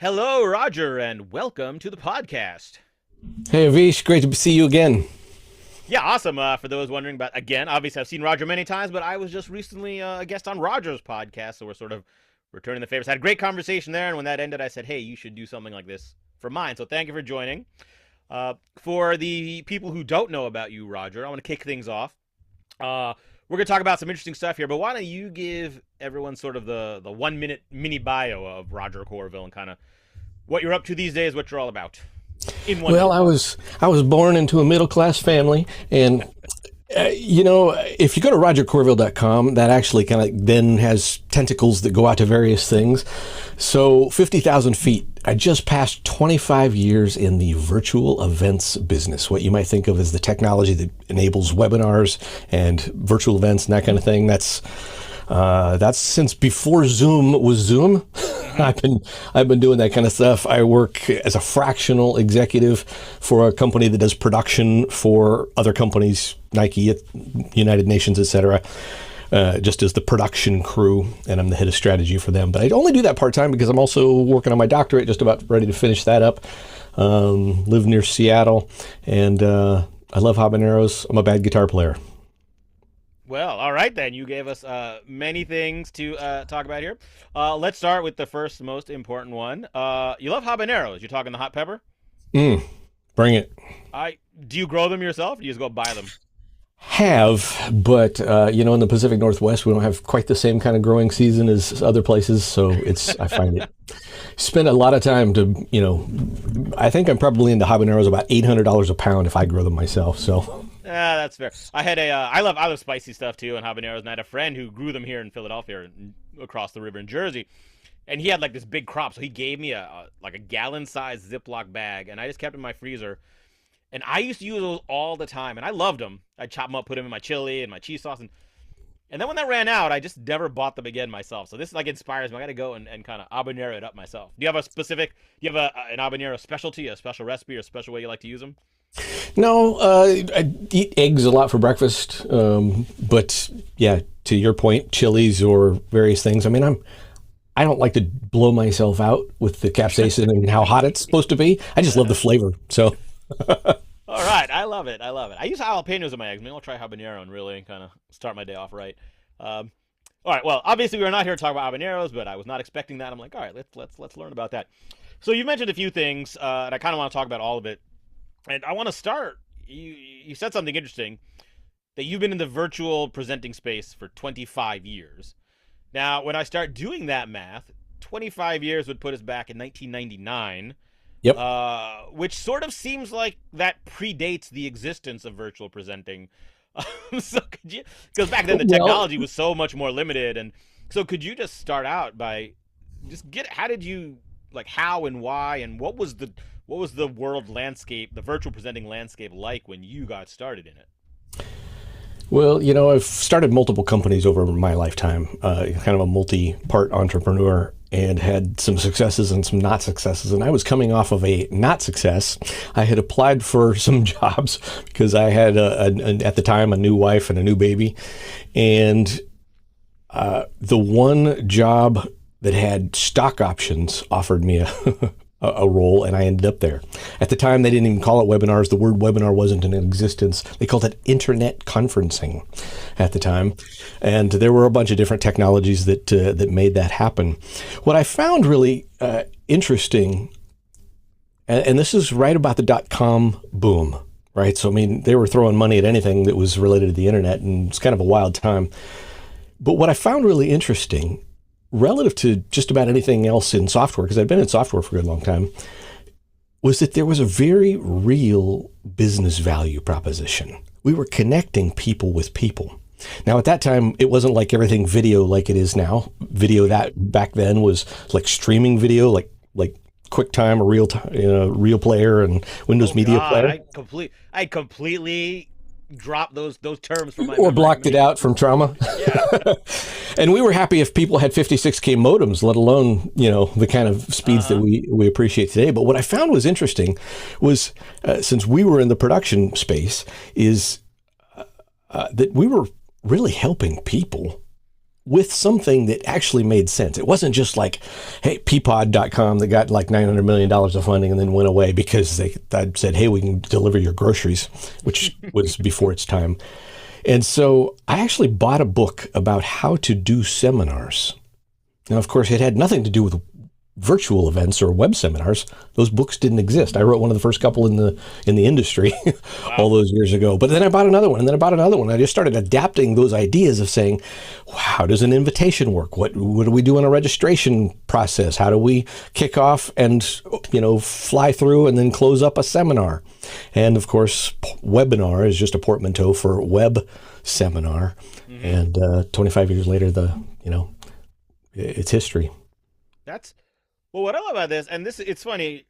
Hello, Roger, and welcome to the podcast. Hey, Avish, great to see you again. Yeah, awesome. For those wondering about, again, obviously I've seen Roger many times, but I was just recently a guest on Roger's podcast, so we're sort of returning the favors. Had a great conversation there, and when that ended, I said, hey, you should do something like this for mine. So thank you for joining. For the people who don't know about you, Roger, I want to kick things off. We're going to talk about some interesting stuff here, but why don't you give everyone sort of the 1 minute mini bio of Roger Courville and kind of what you're up to these days, what you're all about. In one Well, minute. I was born into a middle class family, and if you go to rogercourville.com, that actually kind of then has tentacles that go out to various things. So 50,000 feet. I just passed 25 years in the virtual events business, what you might think of as the technology that enables webinars and virtual events and that kind of thing. That's since before Zoom was Zoom. I've been doing that kind of stuff. I work as a fractional executive for a company that does production for other companies, Nike, United Nations, etc. Just as the production crew, and I'm the head of strategy for them. But I only do that part-time because I'm also working on my doctorate, just about ready to finish that up. Live near Seattle, and I love habaneros. I'm a bad guitar player. Well, all right then. You gave us many things to talk about here. Let's start with the first, most important one. You love habaneros. You're talking the hot pepper? Bring it. Do you grow them yourself, or do you just go buy them? But in the Pacific Northwest, we don't have quite the same kind of growing season as other places. So I find it, spend a lot of time I think I'm probably into habaneros about $800 a pound if I grow them myself. So. Yeah, that's fair. I love spicy stuff too, and habaneros. And I had a friend who grew them here in Philadelphia, across the river in Jersey, and he had like this big crop. So he gave me a gallon-sized Ziploc bag, and I just kept it in my freezer. And I used to use those all the time, and I loved them. I'd chop them up, put them in my chili and my cheese sauce, and then when that ran out, I just never bought them again myself. So this inspires me. I got to go and kind of habanero it up myself. Do you have an habanero specialty, a special recipe, or a special way you like to use them? No, I eat eggs a lot for breakfast. But yeah, to your point, chilies or various things. I mean, I don't like to blow myself out with the capsaicin and how hot it's supposed to be. I just love the flavor. So. All right, I love it. I use jalapenos in my eggs. Maybe I'll try habanero and really kind of start my day off right. All right. Well, obviously we're not here to talk about habaneros, but I was not expecting that. I'm like, all right, let's learn about that. So you mentioned a few things, and I kind of want to talk about all of it. And I want to start. You said something interesting, that you've been in the virtual presenting space for 25 years. Now, when I start doing that math, 25 years would put us back in 1999. Yep. Which sort of seems like that predates the existence of virtual presenting. So could you, because back then the technology was so much more limited, and so could you just start out by how did you, how and why, and what was the world landscape, the virtual presenting landscape like when you got started in it? Well, I've started multiple companies over my lifetime, kind of a multi-part entrepreneur, and had some successes and some not successes. And I was coming off of a not success. I had applied for some jobs because I had, at the time, a new wife and a new baby. And the one job that had stock options offered me a role, and I ended up there. At the time, they didn't even call it webinars. The word webinar wasn't in existence. They called it internet conferencing at the time. And there were a bunch of different technologies that made that happen. What I found really interesting, and this is right about the dot-com boom, right? So, I mean, they were throwing money at anything that was related to the internet, and it's kind of a wild time. But what I found really interesting, relative to just about anything else in software, because I've been in software for a good long time, was that there was a very real business value proposition. We were connecting people with people. Now, at that time, it wasn't like everything video like it is now. Video that back then was like streaming video, like QuickTime or Real Player and Windows Media Player. I completely dropped those terms from my or blocked it out from trauma. Yeah. And we were happy if people had 56K modems, let alone, the kind of speeds that we appreciate today. But what I found was interesting was, since we were in the production space, is that we were really helping people with something that actually made sense. It wasn't just like, hey, peapod.com that got like $900 million of funding and then went away because they said, hey, we can deliver your groceries, which was before its time. And so I actually bought a book about how to do seminars. Now, of course, it had nothing to do with virtual events or web seminars. Those books didn't exist. I wrote one of the first couple in the industry all those years ago. But then I bought another one, and then I bought another one. I just started adapting those ideas of saying, how does an invitation work? What do we do in a registration process? How do we kick off and fly through and then close up a seminar? And of course, webinar is just a portmanteau for web seminar. And 25 years later, it's history. Well, what I love about this, and it's funny,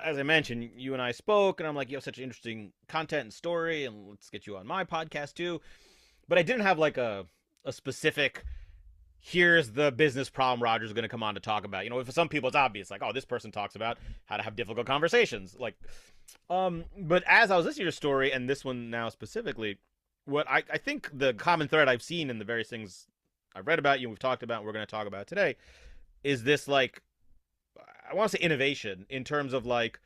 as I mentioned, you and I spoke, and I'm like, you have such interesting content and story, and let's get you on my podcast too. But I didn't have like a specific, here's the business problem Roger's going to come on to talk about. For some people it's obvious, like, oh, this person talks about how to have difficult conversations. Like, but as I was listening to your story, and this one now specifically, what I think the common thread I've seen in the various things I've read about you, we've talked about, and we're going to talk about today, is this, like, I want to say innovation in terms of, like,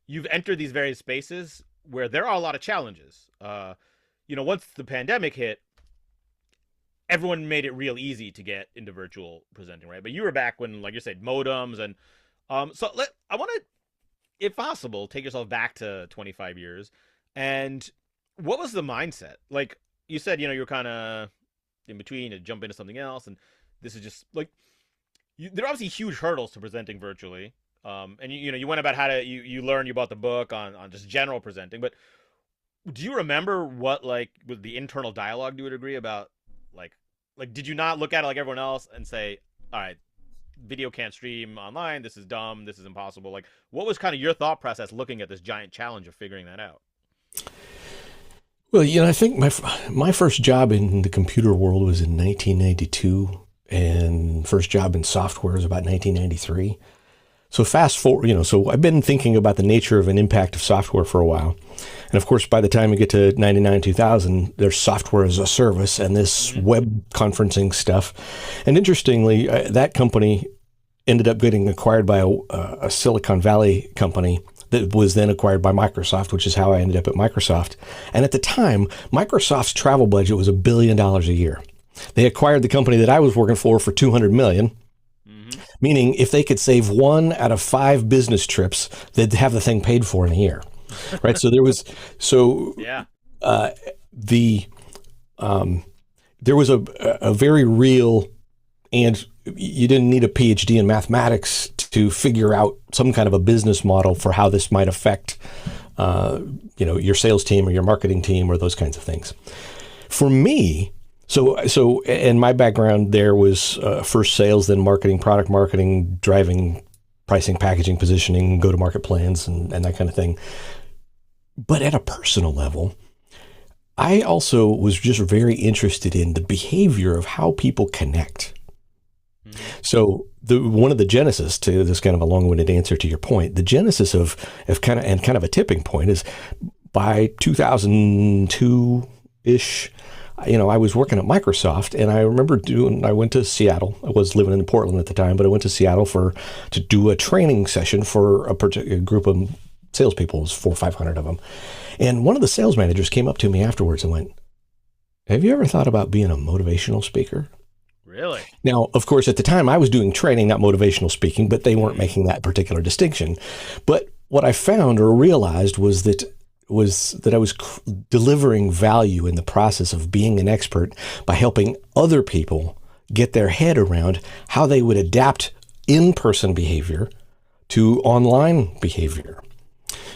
you've entered these various spaces where there are a lot of challenges. Once the pandemic hit, everyone made it real easy to get into virtual presenting, right? But you were back when, like you said, modems and I want to, if possible, take yourself back to 25 years. And what was the mindset? Like you said, you were kind of in between to jump into something else, and this is just like, there are obviously huge hurdles to presenting virtually. And you went about how to, you learned, you bought the book on just general presenting, but do you remember what, like, with the internal dialogue you would agree about, like, did you not look at it like everyone else and say, all right, video can't stream online, this is dumb, this is impossible? Like, what was kind of your thought process looking at this giant challenge of figuring that out? Well, I think my first job in the computer world was in 1992. And first job in software was about 1993. So fast forward, so I've been thinking about the nature of an impact of software for a while. And of course, by the time you get to 99, 2000, there's software as a service and this web conferencing stuff. And interestingly, that company ended up getting acquired by a Silicon Valley company that was then acquired by Microsoft, which is how I ended up at Microsoft. And at the time, Microsoft's travel budget was $1 billion a year. They acquired the company that I was working for $200 million, meaning if they could save 1 out of 5 business trips, they'd have the thing paid for in a year, right? So there was, there was a very real, and you didn't need a PhD in mathematics to figure out some kind of a business model for how this might affect, your sales team or your marketing team or those kinds of things. For me, So in my background, there was first sales, then marketing, product marketing, driving pricing, packaging, positioning, go-to-market plans, and that kind of thing. But at a personal level, I also was just very interested in the behavior of how people connect. So one of the genesis to this, kind of a long-winded answer to your point, the genesis of kind of a tipping point is by 2002-ish. I was working at Microsoft, and I remember I went to Seattle. I was living in Portland at the time, but I went to Seattle to do a training session for a particular group of salespeople. It was 400 or 500 of them. And one of the sales managers came up to me afterwards and went, "Have you ever thought about being a motivational speaker?" Really? Now, of course, at the time I was doing training, not motivational speaking, but they weren't making that particular distinction. But what I found or realized was that I was delivering value in the process of being an expert by helping other people get their head around how they would adapt in-person behavior to online behavior,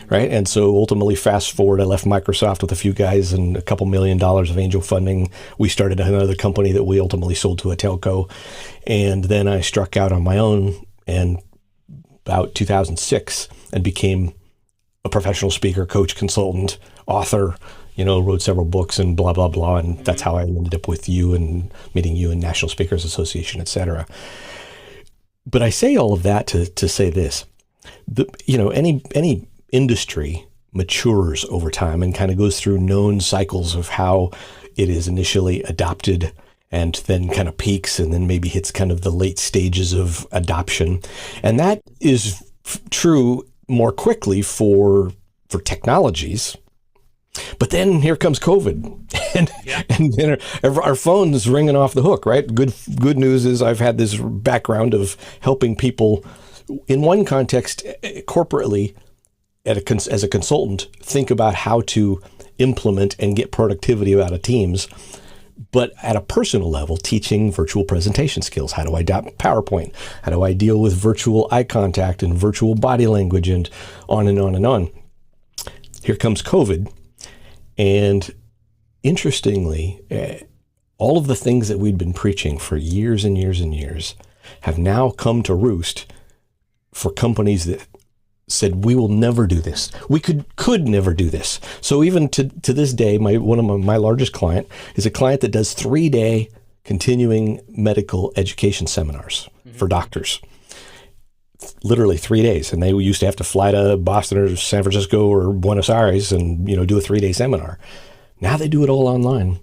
right? And so ultimately, fast forward, I left Microsoft with a few guys and a couple $1 million of angel funding. We started another company that we ultimately sold to a telco. And then I struck out on my own in about 2006 and became a professional speaker, coach, consultant, author, wrote several books and blah, blah, blah. And that's how I ended up with you and meeting you in National Speakers Association, et cetera. But I say all of that to say this, any industry matures over time and kind of goes through known cycles of how it is initially adopted and then kind of peaks and then maybe hits kind of the late stages of adoption. And that is true more quickly for technologies. But then here comes COVID, and then our phone's ringing off the hook, right? Good news is I've had this background of helping people in one context corporately as a consultant think about how to implement and get productivity out of teams. But at a personal level, teaching virtual presentation skills. How do I adopt PowerPoint? How do I deal with virtual eye contact and virtual body language and on and on and on? Here comes COVID. And interestingly, all of the things that we'd been preaching for years and years and years have now come to roost for companies that said, we will never do this. We could never do this. So even to this day, one of my largest client is a client that does 3-day continuing medical education seminars for doctors. Literally 3 days. And they used to have to fly to Boston or San Francisco or Buenos Aires and, do a 3-day seminar. Now they do it all online.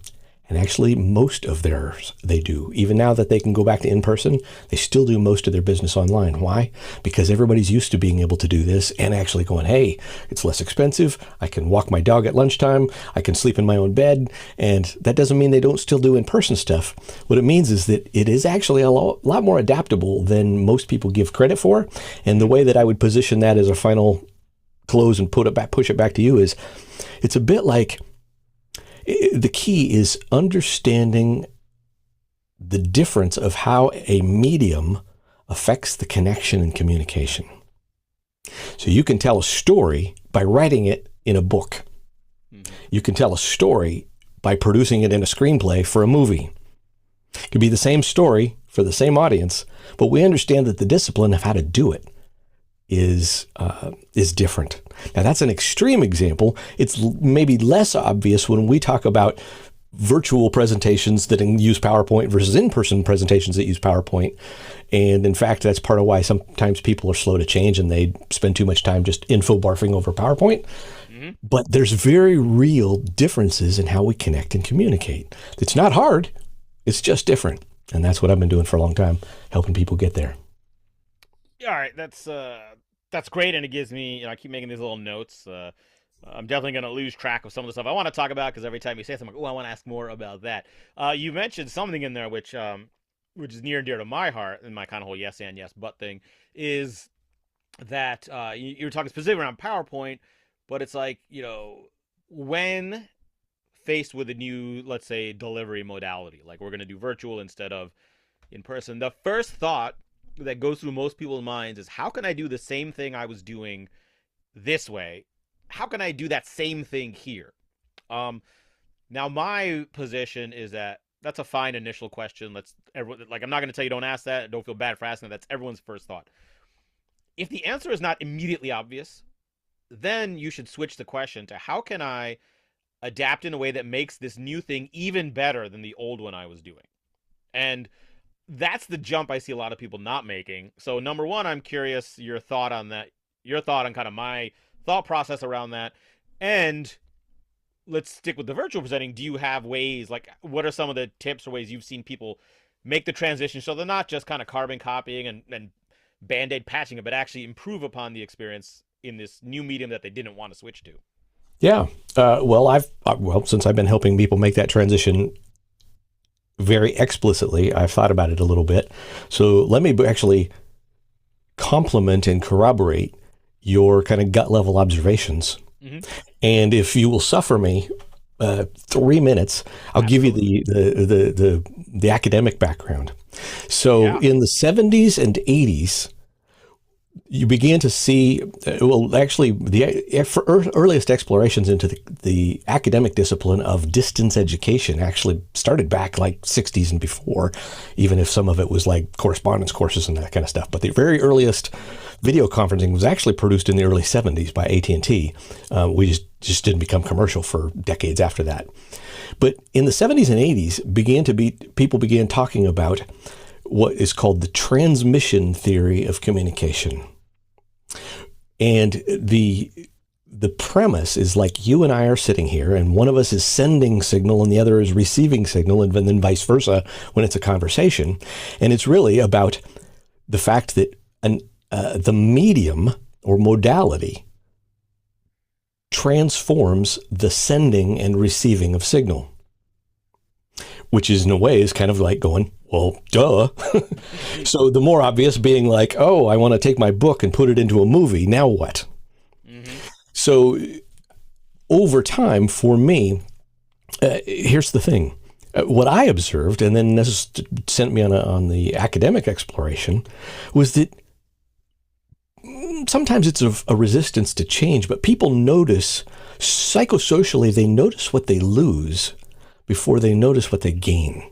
And actually, most of theirs, they do. Even now that they can go back to in-person, they still do most of their business online. Why? Because everybody's used to being able to do this and actually going, hey, it's less expensive. I can walk my dog at lunchtime. I can sleep in my own bed. And that doesn't mean they don't still do in-person stuff. What it means is that it is actually a lot more adaptable than most people give credit for. And the way that I would position that as a final close and push it back to you is, it's a bit like, the key is understanding the difference of how a medium affects the connection and communication. So you can tell a story by writing it in a book. You can tell a story by producing it in a screenplay for a movie. It could be the same story for the same audience, but we understand that the discipline of how to do it is different. Now that's an extreme example. It's maybe less obvious when we talk about virtual presentations that use PowerPoint versus in-person presentations that use PowerPoint. And in fact, that's part of why sometimes people are slow to change and they spend too much time just info barfing over PowerPoint. But there's very real differences in how we connect and communicate. It's not hard. It's just different. And that's what I've been doing for a long time, helping people get there. All right, that's great, and it gives me, I keep making these little notes. I'm definitely going to lose track of some of the stuff I want to talk about because every time you say something, I'm like, I want to ask more about that. You mentioned something in there which is near and dear to my heart, and my kind of whole yes and yes but thing is that you were talking specifically around PowerPoint, but it's like, when faced with a new, let's say, delivery modality, like we're going to do virtual instead of in person, the first thought that goes through most people's minds is, how can I do the same thing I was doing this way? How can I do that same thing here? Now my position is that that's a fine initial question. I'm not going to tell you don't ask that. Don't feel bad for asking that. That's everyone's first thought. If the answer is not immediately obvious, then you should switch the question to, how can I adapt in a way that makes this new thing even better than the old one I was doing? And that's the jump I see a lot of people not making. So number one, I'm curious your thought on that, your thought on kind of my thought process around that. And let's stick with the virtual presenting. Do you have ways, like what are some of the tips or ways you've seen people make the transition so they're not just kind of carbon copying and Band-Aid patching it, but actually improve upon the experience in this new medium that they didn't want to switch to? Yeah. Since I've been helping people make that transition very explicitly, I've thought about it a little bit. So let me actually complement and corroborate your kind of gut level observations. And if you will suffer me 3 minutes, I'll give you the academic background. So in the 70s and 80s, you began to see, the earliest explorations into the academic discipline of distance education actually started back like 60s and before, even if some of it was like correspondence courses and that kind of stuff. But the very earliest video conferencing was actually produced in the early 70s by AT&T. We just didn't become commercial for decades after that. But in the 70s and 80s, people began talking about what is called the transmission theory of communication. And the the premise is like you and I are sitting here, and one of us is sending signal and the other is receiving signal, and then vice versa when it's a conversation. And it's really about the fact that the medium or modality transforms the sending and receiving of signal, which is in a way is kind of like going, well, duh. So the more obvious being like, oh, I want to take my book and put it into a movie. Now what? Mm-hmm. So over time, for me, here's the thing. What I observed, and then this sent me on the academic exploration, was that sometimes it's a resistance to change, but people notice, psychosocially, they notice what they lose before they notice what they gain.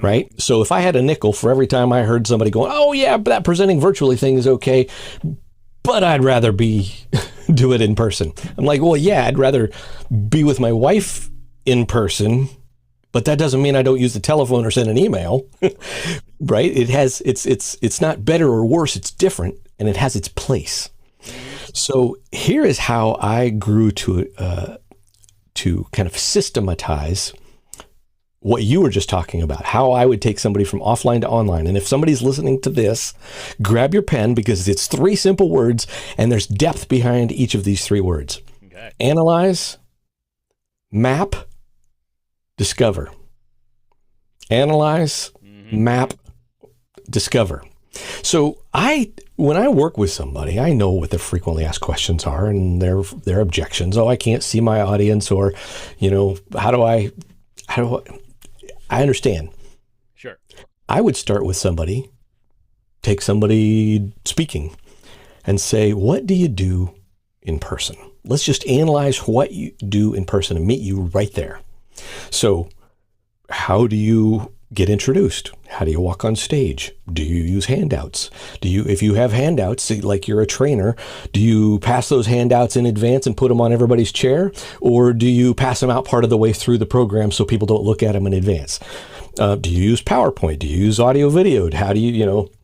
Right? So if I had a nickel for every time I heard somebody going, oh yeah, that presenting virtually thing is okay, but I'd rather do it in person. I'm like, well, yeah, I'd rather be with my wife in person, but that doesn't mean I don't use the telephone or send an email. Right? It's not better or worse. It's different, and it has its place. So here is how I grew to kind of systematize what you were just talking about, how I would take somebody from offline to online. And if somebody's listening to this, grab your pen, because it's 3 simple words and there's depth behind each of these 3 words. Okay. Analyze, map, discover. Analyze, map, discover. So when I work with somebody, I know what their frequently asked questions are and their objections. Oh, I can't see my audience, or, how do I understand. Sure. I would start with take somebody speaking and say, what do you do in person? Let's just analyze what you do in person and meet you right there. So how do you get introduced? How do you walk on stage? Do you use handouts? If you have handouts, like you're a trainer, do you pass those handouts in advance and put them on everybody's chair? Or do you pass them out part of the way through the program so people don't look at them in advance? Do you use PowerPoint? Do you use audio video? How do you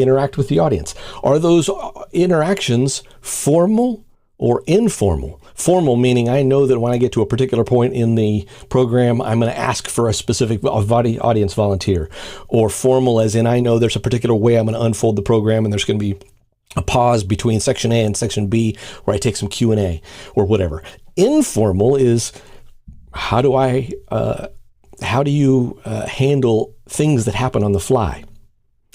interact with the audience? Are those interactions formal or informal? Formal meaning I know that when I get to a particular point in the program, I'm going to ask for a specific audience volunteer. Or formal as in I know there's a particular way I'm going to unfold the program, and there's going to be a pause between section A and section B where I take some Q&A or whatever. Informal is how do you handle things that happen on the fly,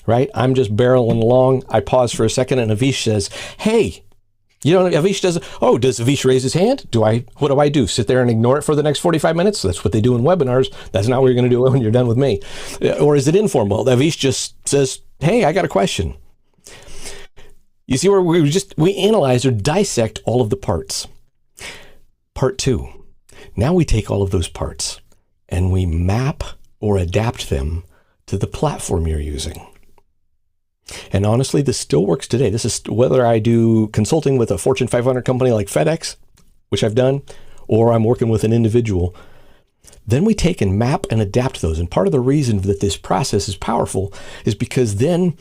right? I'm just barreling along. I pause for a second and Avish says, hey, Avish does Avish raise his hand? What do I do? Sit there and ignore it for the next 45 minutes? That's what they do in webinars. That's not what you're going to do when you're done with me. Or is it informal? Avish just says, hey, I got a question. You see where we analyze or dissect all of the parts. Part 2. Now we take all of those parts and we map or adapt them to the platform you're using. And honestly, this still works today. This is whether I do consulting with a Fortune 500 company like FedEx, which I've done, or I'm working with an individual. Then we take and map and adapt those. And part of the reason that this process is powerful is because then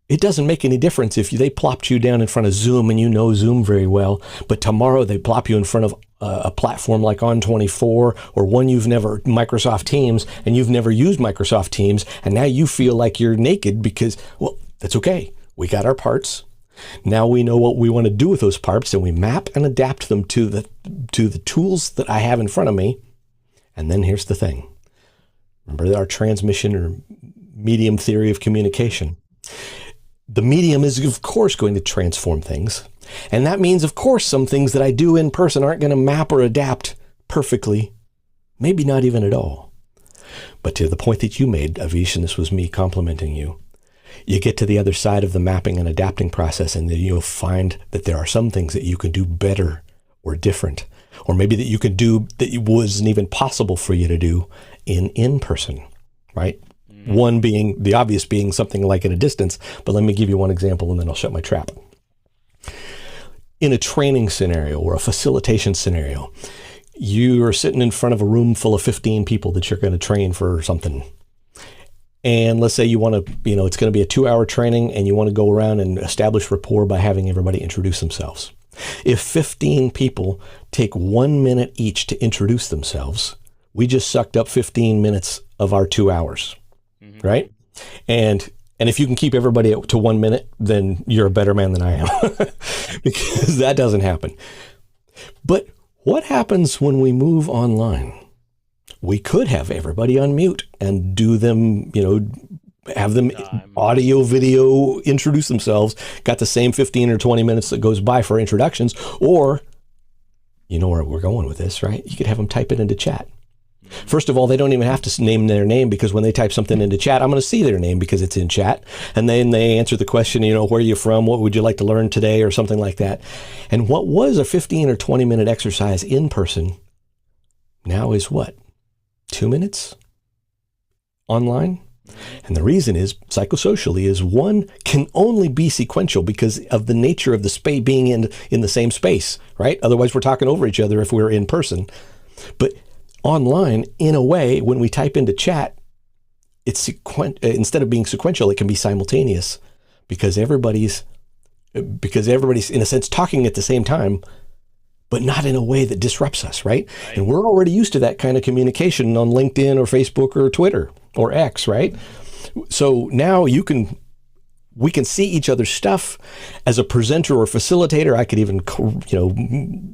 it doesn't make any difference if they plopped you down in front of Zoom and you know Zoom very well, but tomorrow they plop you in front of a platform like On24 or Microsoft Teams, and you've never used Microsoft Teams, and now you feel like you're naked because, well, that's okay. We got our parts. Now we know what we want to do with those parts, and we map and adapt them to the tools that I have in front of me. And then here's the thing. Remember our transmission or medium theory of communication. The medium is, of course, going to transform things. And that means, of course, some things that I do in person aren't going to map or adapt perfectly, maybe not even at all. But to the point that you made, Avish, and this was me complimenting you, you get to the other side of the mapping and adapting process, and then you'll find that there are some things that you can do better or different, or maybe that you can do that it wasn't even possible for you to do in person, right? Mm-hmm. One being, the obvious being something like at a distance, but let me give you one example and then I'll shut my trap. In a training scenario or a facilitation scenario, you are sitting in front of a room full of 15 people that you're going to train for something. And let's say you want to, it's going to be a 2-hour training and you want to go around and establish rapport by having everybody introduce themselves. If 15 people take 1 minute each to introduce themselves, we just sucked up 15 minutes of our 2 hours, right? And if you can keep everybody to 1 minute, then you're a better man than I am, because that doesn't happen. But what happens when we move online? We could have everybody unmute and do them, have them audio, video, introduce themselves, got the same 15 or 20 minutes that goes by for introductions, or, you know where we're going with this, right? You could have them type it into chat. First of all, they don't even have to name their name, because when they type something into chat, I'm going to see their name because it's in chat. And then they answer the question, where are you from? What would you like to learn today? Or something like that. And what was a 15 or 20 minute exercise in person now is what? 2 minutes online? And the reason is, psychosocially, is one can only be sequential because of the nature of the space being in the same space, right? Otherwise, we're talking over each other if we're in person. But online, in a way, when we type into chat, it's instead of being sequential, it can be simultaneous because everybody's in a sense talking at the same time, but not in a way that disrupts us, right? And we're already used to that kind of communication on LinkedIn or Facebook or Twitter or X, right? So now we can see each other's stuff. As a presenter or facilitator, I could even,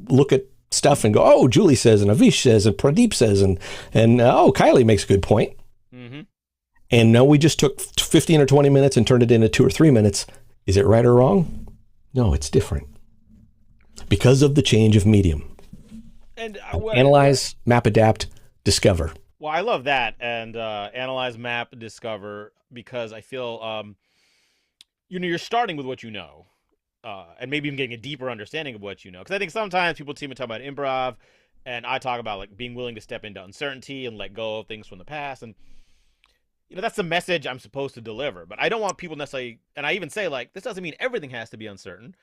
look at stuff and go, oh, Julie says, and Avish says, and Pradeep says, and oh, Kylie makes a good point. Mm-hmm. And now we just took 15 or 20 minutes and turned it into 2 or 3 minutes. Is it right or wrong? No, it's different. Because of the change of medium. And analyze, map, adapt, discover. Well, I love that. And analyze, map, discover, because I feel, you're starting with what you know. And maybe even getting a deeper understanding of what you know. Because I think sometimes people seem to talk about improv, and I talk about like being willing to step into uncertainty and let go of things from the past. And, that's the message I'm supposed to deliver. But I don't want people necessarily, and I even say like, this doesn't mean everything has to be uncertain,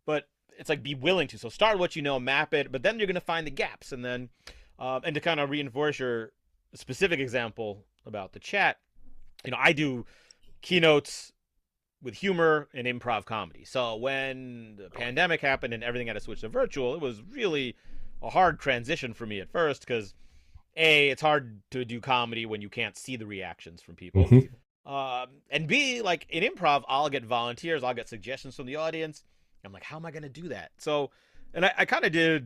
but it's like be willing to. So start with what you know, map it, but then you're going to find the gaps. And then, and to kind of reinforce your specific example about the chat, I do keynotes with humor and improv comedy. So when the pandemic happened and everything had to switch to virtual, it was really a hard transition for me at first because A, it's hard to do comedy when you can't see the reactions from people. Mm-hmm. And B, like in improv, I'll get volunteers, I'll get suggestions from the audience. I'm like, how am I going to do that? So, and I kind of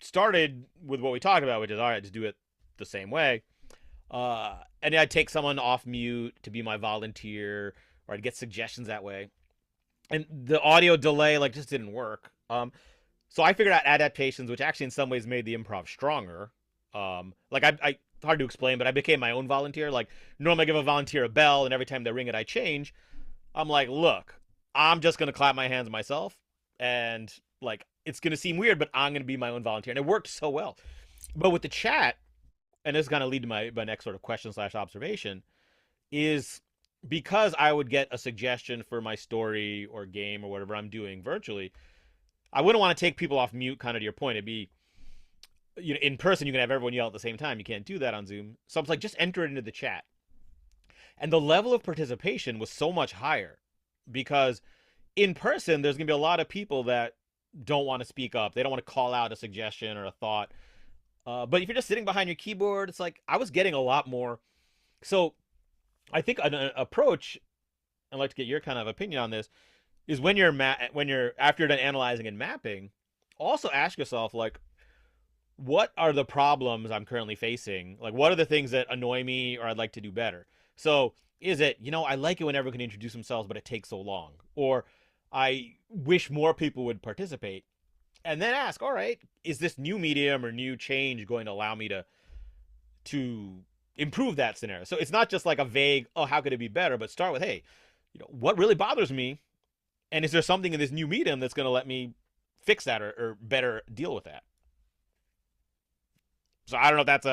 started with what we talked about, which is, all right, just do it the same way. And I'd take someone off mute to be my volunteer, or I'd get suggestions that way. And the audio delay just didn't work. So I figured out adaptations, which actually in some ways made the improv stronger. I hard to explain, but I became my own volunteer. Like normally I give a volunteer a bell, and every time they ring it, I change. I'm like, look, I'm just going to clap my hands myself. And it's going to seem weird, but I'm going to be my own volunteer. And it worked so well. But with the chat, and this is going to lead to my next sort of question/observation, is because I would get a suggestion for my story or game or whatever I'm doing virtually, I wouldn't want to take people off mute, kind of to your point. It'd be, in person, you can have everyone yell at the same time. You can't do that on Zoom. So I'm like, just enter it into the chat. And the level of participation was so much higher because in person, there's going to be a lot of people that don't want to speak up. They don't want to call out a suggestion or a thought. But if you're just sitting behind your keyboard, it's like I was getting a lot more. So I think an approach, I'd like to get your kind of opinion on this, is when you're after you're done analyzing and mapping, also ask yourself, what are the problems I'm currently facing? What are the things that annoy me or I'd like to do better? So is it, I like it when everyone can introduce themselves, but it takes so long. Or I wish more people would participate. And then ask, all right, is this new medium or new change going to allow me to improve that scenario? So it's not just like a vague, oh, how could it be better? But start with, hey, what really bothers me? And is there something in this new medium that's going to let me fix that or better deal with that? So I don't know if that's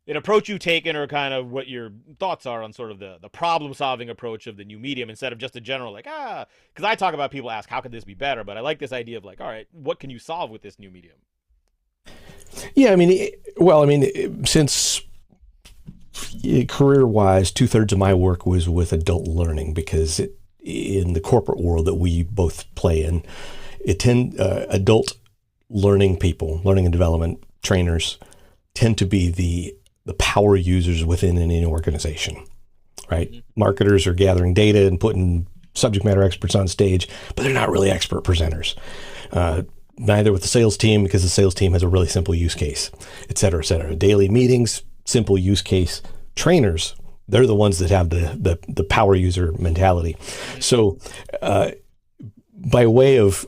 an approach you've taken or kind of what your thoughts are on sort of the problem-solving approach of the new medium instead of just a general because I talk about people ask, how could this be better? But I like this idea of all right, what can you solve with this new medium? Yeah, since career-wise, 2/3 of my work was with adult learning because in the corporate world that we both play in, adult learning people, learning and development trainers tend to be the power users within any organization, right? Mm-hmm. Marketers are gathering data and putting subject matter experts on stage, but they're not really expert presenters. Neither with the sales team, because the sales team has a really simple use case, et cetera, et cetera. Daily meetings, simple use case. Trainers, they're the ones that have the power user mentality. So by way of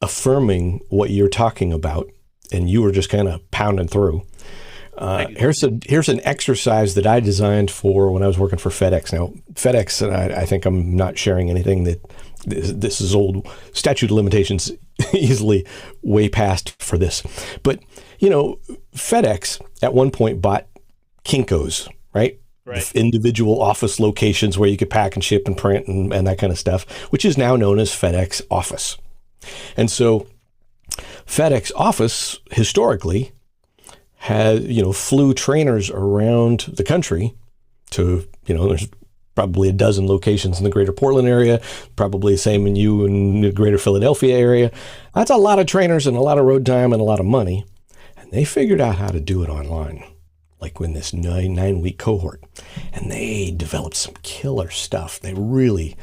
affirming what you're talking about, and you were just kind of pounding through, here's an exercise that I designed for when I was working for FedEx. Now, FedEx, and I think I'm not sharing anything that this is old. Statute of limitations easily way past for this. But, FedEx at one point bought Kinko's, right? Right. Individual office locations where you could pack and ship and print and that kind of stuff, which is now known as FedEx Office. And so FedEx Office historically has, flew trainers around the country to, there's probably a dozen locations in the greater Portland area, probably the same in the greater Philadelphia area. That's a lot of trainers and a lot of road time and a lot of money. And they figured out how to do it online, like in this 9-week cohort. And they developed some killer stuff. They really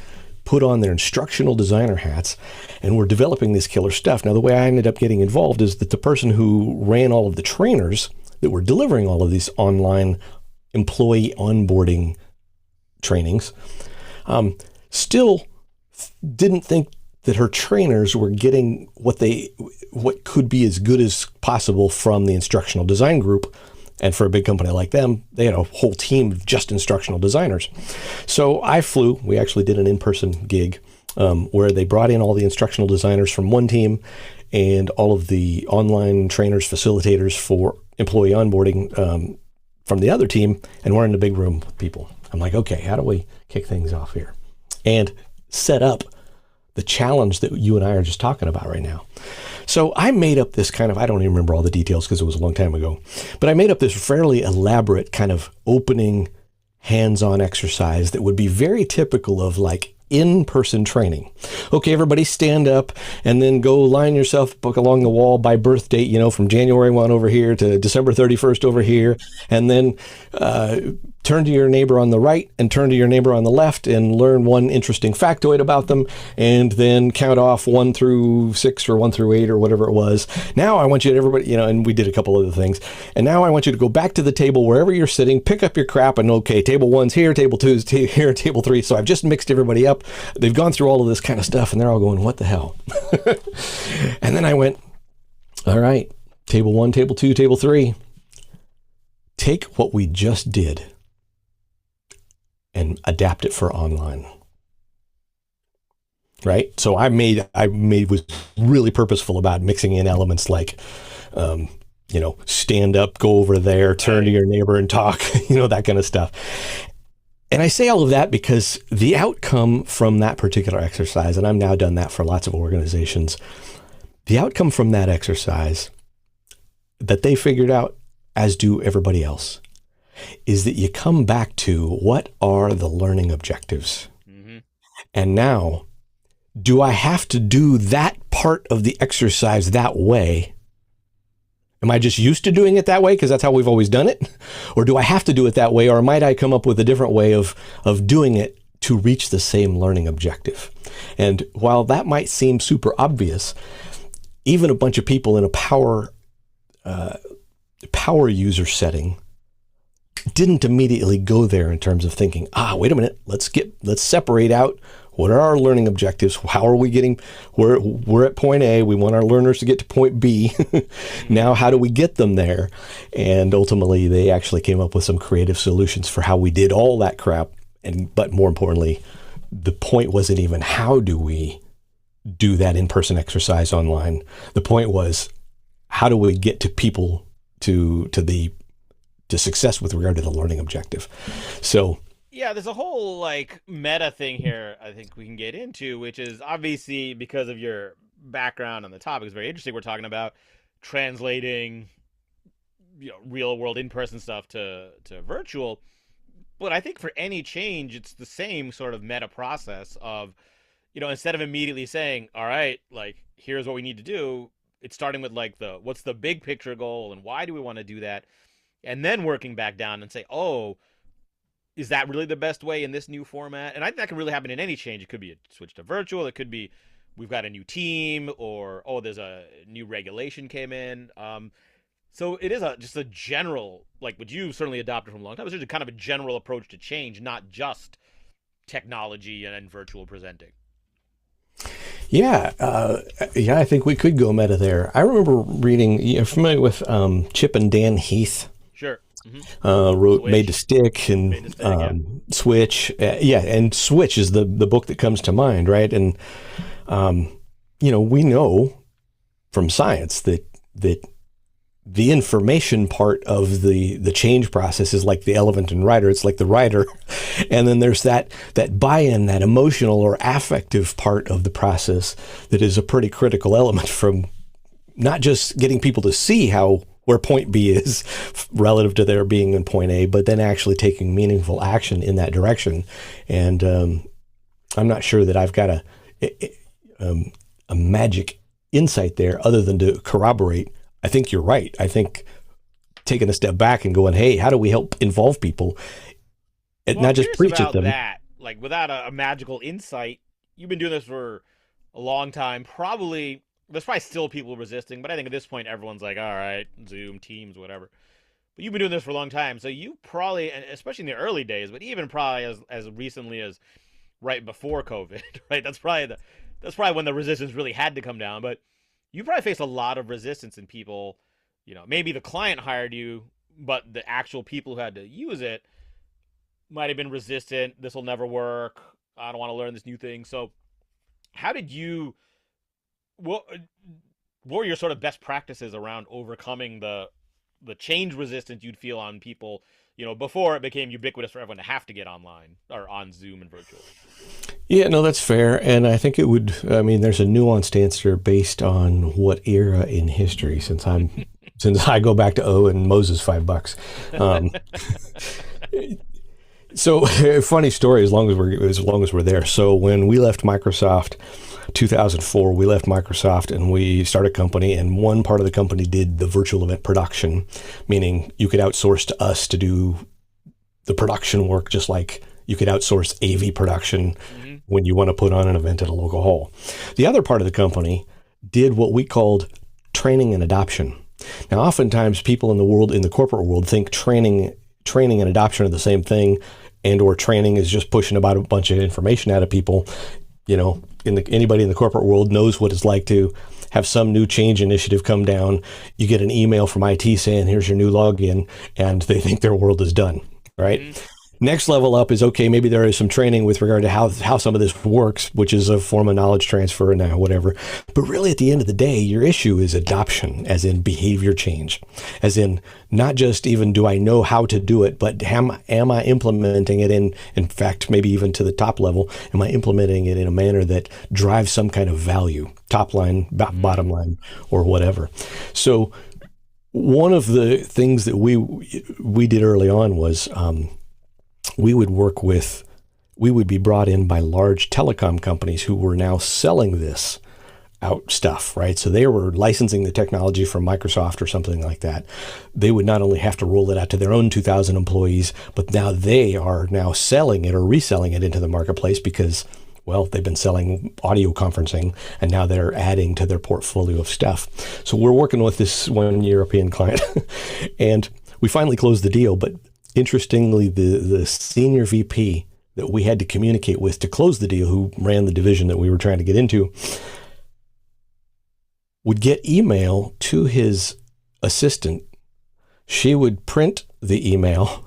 put on their instructional designer hats and were developing this killer stuff. Now, the way I ended up getting involved is that the person who ran all of the trainers that were delivering all of these online employee onboarding trainings still didn't think that her trainers were getting what could be as good as possible from the instructional design group. And for a big company like them, they had a whole team of just instructional designers. So we actually did an in-person gig where they brought in all the instructional designers from one team and all of the online trainers, facilitators for employee onboarding from the other team, and we're in the big room with people. I'm like, okay, how do we kick things off here? And set up the challenge that you and I are just talking about right now. So I made up this I don't even remember all the details because it was a long time ago, but I made up this fairly elaborate kind of opening hands-on exercise that would be very typical of like in-person training. Okay, everybody stand up and then go line yourself along the wall by birth date, from January 1 over here to December 31st over here. And then turn to your neighbor on the right and turn to your neighbor on the left and learn one interesting factoid about them. And then count off 1 through 6 or 1 through 8 or whatever it was. Now I want you to everybody, and we did a couple other things. And now I want you to go back to the table wherever you're sitting, pick up your crap and okay, table 1's here, table 2's here, table 3. So I've just mixed everybody up. They've gone through all of this kind of stuff and they're all going, what the hell? And then I went, all right, table 1, table 2, table 3. Take what we just did and adapt it for online. Right? So I was really purposeful about mixing in elements like, stand up, go over there, turn to your neighbor and talk, that kind of stuff. And I say all of that because the outcome from that particular exercise, and I've now done that for lots of organizations, the outcome from that exercise that they figured out, as do everybody else, is that you come back to what are the learning objectives? Mm-hmm. And now, do I have to do that part of the exercise that way? Am I just used to doing it that way because that's how we've always done it? Or do I have to do it that way? Or might I come up with a different way of doing it to reach the same learning objective? And while that might seem super obvious, even a bunch of people in a power user setting didn't immediately go there in terms of thinking, wait a minute, let's separate out what are our learning objectives? How are we getting, we're at point A, we want our learners to get to point B. Now, how do we get them there? And ultimately, they actually came up with some creative solutions for how we did all that crap. But more importantly, the point wasn't even how do we do that in-person exercise online. The point was, how do we get to people to success with regard to the learning objective? So, yeah, there's a whole meta thing here I think we can get into, which is obviously because of your background on the topic is very interesting. We're talking about translating real world in-person stuff to virtual. But I think for any change, it's the same sort of meta process of instead of immediately saying, all right, like, here's what we need to do, it's starting with like what's the big picture goal and why do we want to do that? And then working back down and say, oh, is that really the best way in this new format? And I think that can really happen in any change. It could be a switch to virtual. It could be we've got a new team, or oh, there's a new regulation came in. So it is just a general, like what you certainly adopted from a long time. It's just kind of a general approach to change, not just technology and virtual presenting. Yeah, I think we could go meta there. I remember reading. You're familiar with Chip and Dan Heath? Sure. Mm-hmm. Wrote Switch. Made to Stick and Made to Stick, yeah. Switch. And Switch is the book that comes to mind, right? And we know from science that the information part of the change process is like the elephant and rider. It's like the rider. And then there's that buy-in, that emotional or affective part of the process that is a pretty critical element, from not just getting people to see where point B is relative to their being in point A, but then actually taking meaningful action in that direction. And I'm not sure that I've got a magic insight there other than to corroborate. I think you're right. I think taking a step back and going, hey, how do we help involve people and not just preach at them? That, like, without a magical insight, you've been doing this for a long time. There's probably still people resisting, but I think at this point everyone's like, all right, Zoom, Teams, whatever. But you've been doing this for a long time, so you probably, and especially in the early days, but even probably as recently as right before COVID, right? That's probably when the resistance really had to come down. But you probably faced a lot of resistance in people, maybe the client hired you, but the actual people who had to use it might have been resistant. This will never work. I don't want to learn this new thing. So how did you, what were your sort of best practices around overcoming the change resistance you'd feel on people, before it became ubiquitous for everyone to have to get online or on Zoom and virtual? Yeah, no, that's fair. And I think there's a nuanced answer based on what era in history, since I go back to and Moses $5. So funny story, as long as we're there. So when we left Microsoft, 2004, we left Microsoft and we started a company, and one part of the company did the virtual event production, meaning you could outsource to us to do the production work, just like you could outsource AV production when you want to put on an event at a local hall. The other part of the company did what we called training and adoption. Now, oftentimes people in the corporate world think training and adoption are the same thing, and or training is just pushing about a bunch of information out of people. Anybody in the corporate world knows what it's like to have some new change initiative come down. You get an email from IT saying, here's your new login, and they think their world is done, right? Mm-hmm. Next level up is, okay, maybe there is some training with regard to how some of this works, which is a form of knowledge transfer and whatever. But really, at the end of the day, your issue is adoption, as in behavior change, as in not just even do I know how to do it, but am I implementing it in fact, maybe even to the top level, am I implementing it in a manner that drives some kind of value, top line, bottom line, or whatever. So one of the things that we did early on was, we would be brought in by large telecom companies who were now selling this out stuff, right? So they were licensing the technology from Microsoft or something like that. They would not only have to roll it out to their own 2,000 employees, but now they are now selling it or reselling it into the marketplace because, well, they've been selling audio conferencing and now they're adding to their portfolio of stuff. So we're working with this one European client and we finally closed the deal, but interestingly, the senior VP that we had to communicate with to close the deal, who ran the division that we were trying to get into, would get email to his assistant. She would print the email,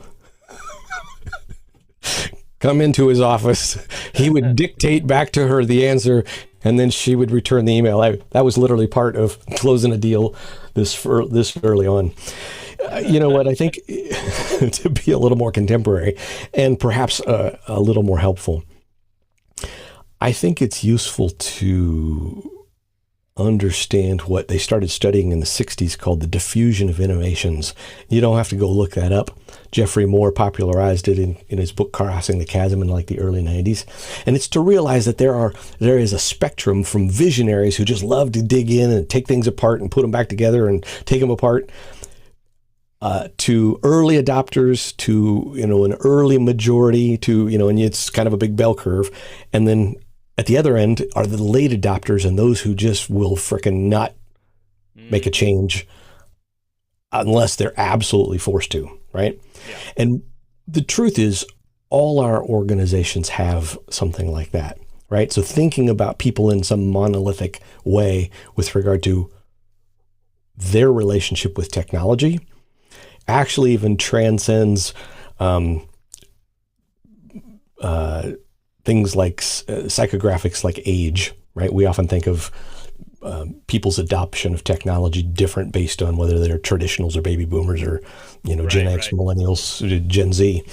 come into his office. He would dictate back to her the answer, and then she would return the email. That was literally part of closing a deal this early on. You know what? I think to be a little more contemporary and perhaps a little more helpful, I think it's useful to understand what they started studying in the 60s called the diffusion of innovations. You don't have to go look that up. Jeffrey Moore popularized it in his book Crossing the Chasm in like the early 90s. And it's to realize that there is a spectrum from visionaries who just love to dig in and take things apart and put them back together and take them apart, to early adopters, to, an early majority, to, and it's kind of a big bell curve. And then at the other end are the late adopters and those who just will frickin' not make a change unless they're absolutely forced to, right? Yeah. And the truth is, all our organizations have something like that, right? So thinking about people in some monolithic way with regard to their relationship with technology actually even transcends things like psychographics like age, right? We often think of people's adoption of technology different based on whether they're traditionals or baby boomers or, Gen X, millennials, Gen Z.